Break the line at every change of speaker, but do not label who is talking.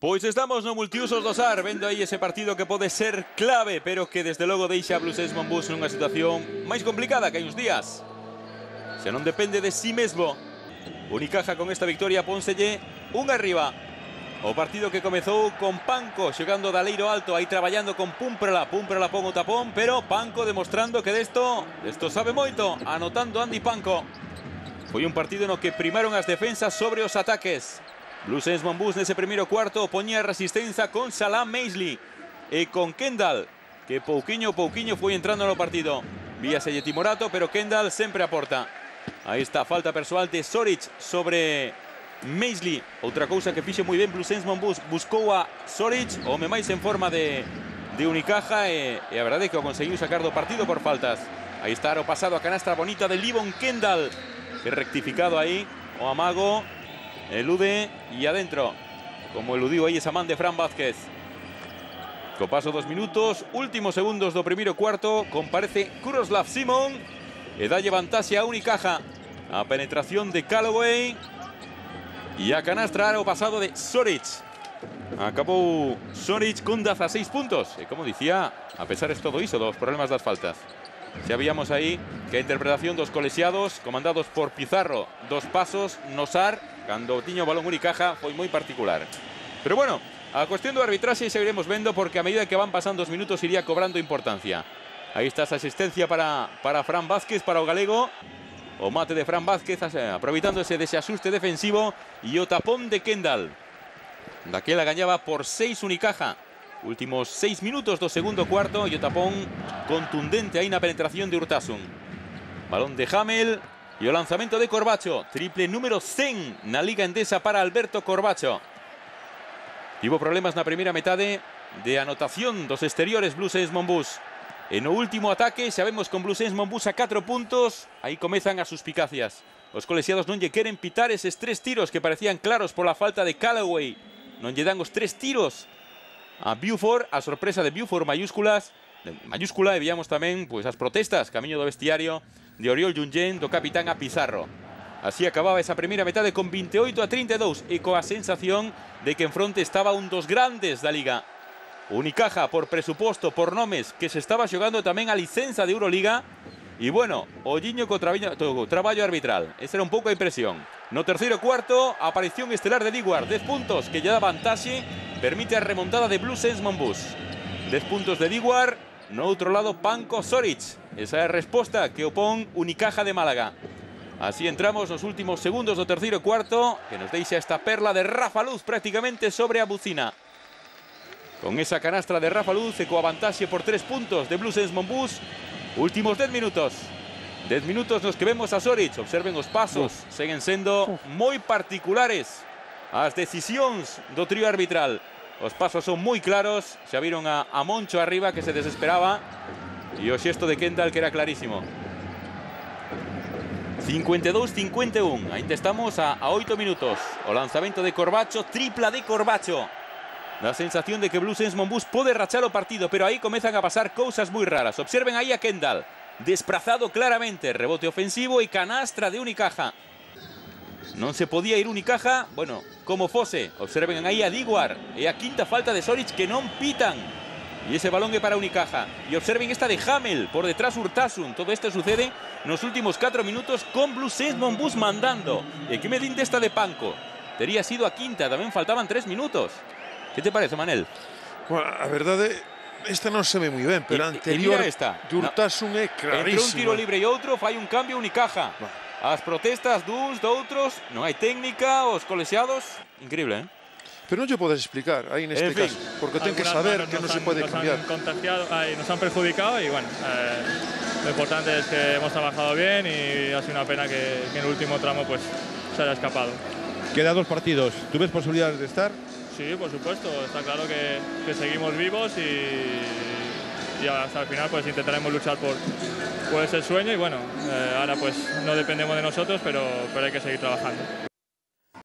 Pois estamos no multiusos do SAR, vendo aí ese partido que pode ser clave, pero que desde logo deixa a Blues Monbus nunha situación máis complicada que hai uns días. Se non depende de sí mesmo. Unicaja con esta victoria pónselle un arriba. O partido que comezou con Panco xogando de aleiro alto, aí traballando con Pumprala. Pumprala pon o tapón, pero Panco demostrando que desto sabe moito, anotando Andy Panco. Foi un partido no que primaron as defensas sobre os ataques. Blues Monbus nese primeiro cuarto poñía resistencia con Salah Maisley e con Kendall, que pouquiño foi entrando no partido. Víaselle timorato, pero Kendall sempre aporta. Aí está a falta persoal de Soric sobre Maisley. Outra cousa que fixe moi ben Blues Monbus, buscou a Soric, o home máis en forma de Unicaja, e a verdade é que o conseguiu sacar do partido por faltas. Aí está o pasado a canastra bonita de Livon Kendall, que rectificado aí o amago, elude e adentro, como eludiu aí esa man de Fran Vázquez. Co paso dos minutos, últimos segundos do primeiro cuarto, comparece Krunoslav Simon e dalle vantaxe a Unicaja. A penetración de Callaway e a canastra o pasado de Soric. Acabou Soric con 16 puntos e, como dicía, a pesar de todo iso dos problemas das faltas, xa víamos aí que a interpretación dos colexiados comandados por Pizarro dos pasos no SAR cando tiña o balón Unicaja foi moi particular. Pero bueno, a cuestión do arbitraxe xa iremos vendo, porque a medida que van pasando os minutos iría cobrando importancia. Aí está esa asistencia para Fran Vázquez, para o galego. O mate de Fran Vázquez aproveitándose dese asuste defensivo e o tapón de Kendall. Daquela gañaba por 6 Unicaja. Últimos 6 minutos do segundo cuarto e o tapón contundente aí na penetración de Urtasun. Balón de Hamel e o lanzamento de Corbacho. Triple número 100 na Liga Endesa para Alberto Corbacho. Tivo problemas na primeira metade de anotación dos exteriores Blues Monbus. E no último ataque, xa vemos con Blues Monbus a 4 puntos, aí comezan as suspicacias. Os colexiados non lle queren pitar eses 3 tiros que parecían claros pola falta de Callaway. Non lle dan os 3 tiros a Buford, a sorpresa de Buford mayúscula, e veíamos tamén pois, as protestas camiño do vestiario de Oriol Junyen, do capitán a Pizarro. Así acababa esa primeira metade con 28-32 e coa sensación de que en fronte estaba un dos grandes da Liga. Unicaja por presuposto, por nomes, que se estaba xogando tamén a licenza de Euroliga. E bueno, olliño co traballo arbitral. Esa era un pouco a impresión. No terceiro cuarto, aparición estelar de Diguard, 10 puntos que lle dá vantaxe, permite a remontada de Blues Monbus. 10 puntos de Diguard, no outro lado Panco Soric. Esa é a resposta que opón Unicaja de Málaga. Así entramos nos últimos segundos do terceiro cuarto, que nos deixa esta perla de Rafa Luz prácticamente sobre a bucina. Con esa canastra de Rafa Luz e coa vantaxe por 3 puntos de Blues Monbus. Últimos 10 minutos. 10 minutos nos que vemos a Soric. Observen os pasos. Seguen sendo moi particulares as decisións do trío arbitral. Os pasos son moi claros. Xa viron a Moncho arriba, que se desesperaba. E o xesto de Kendall, que era clarísimo. 52-51. Ainda estamos a 8 minutos. O lanzamento de Corbacho. Tripla de Corbacho. Da sensación de que Blues Monbus pode rachar o partido, pero aí comezan a pasar cousas moi raras. Observen aí a Kendall, desprazado claramente, rebote ofensivo e canastra de Unicaja. Non se podía ir Unicaja, bueno, como fose. Observen aí a Diguard e a quinta falta de Soric que non pitan. E ese balón é para Unicaja. E observen esta de Hamel, por detrás Urtasun. Todo isto sucede nos últimos 4 minutos con Blues Monbus mandando. E que me din desta de Panco? Tería sido a quinta, tamén faltaban 3 minutos. Que te parece, Manel?
Bueno, a verdade, esta non se ve moi ben, pero a anterior de Urtasun é clarísima.
Entre un tiro libre e outro fai un cambio Unicaja. As protestas duns, doutros, non hai técnica, os colexiados, increíble, eh?
Pero non lle podes explicar aí neste caso, porque ten que saber que non se pode cambiar.
Nos han perjudicado y bueno, lo importante es que hemos trabajado bien y ha sido una pena que en el último tramo pues se haya escapado.
Queda 2 partidos. ¿Tú ves posibilidades de estar?
Sí, por supuesto. Está claro que seguimos vivos y hasta el final pues intentaremos luchar por ese sueño y bueno, ahora pues no dependemos de nosotros, pero hay que seguir trabajando.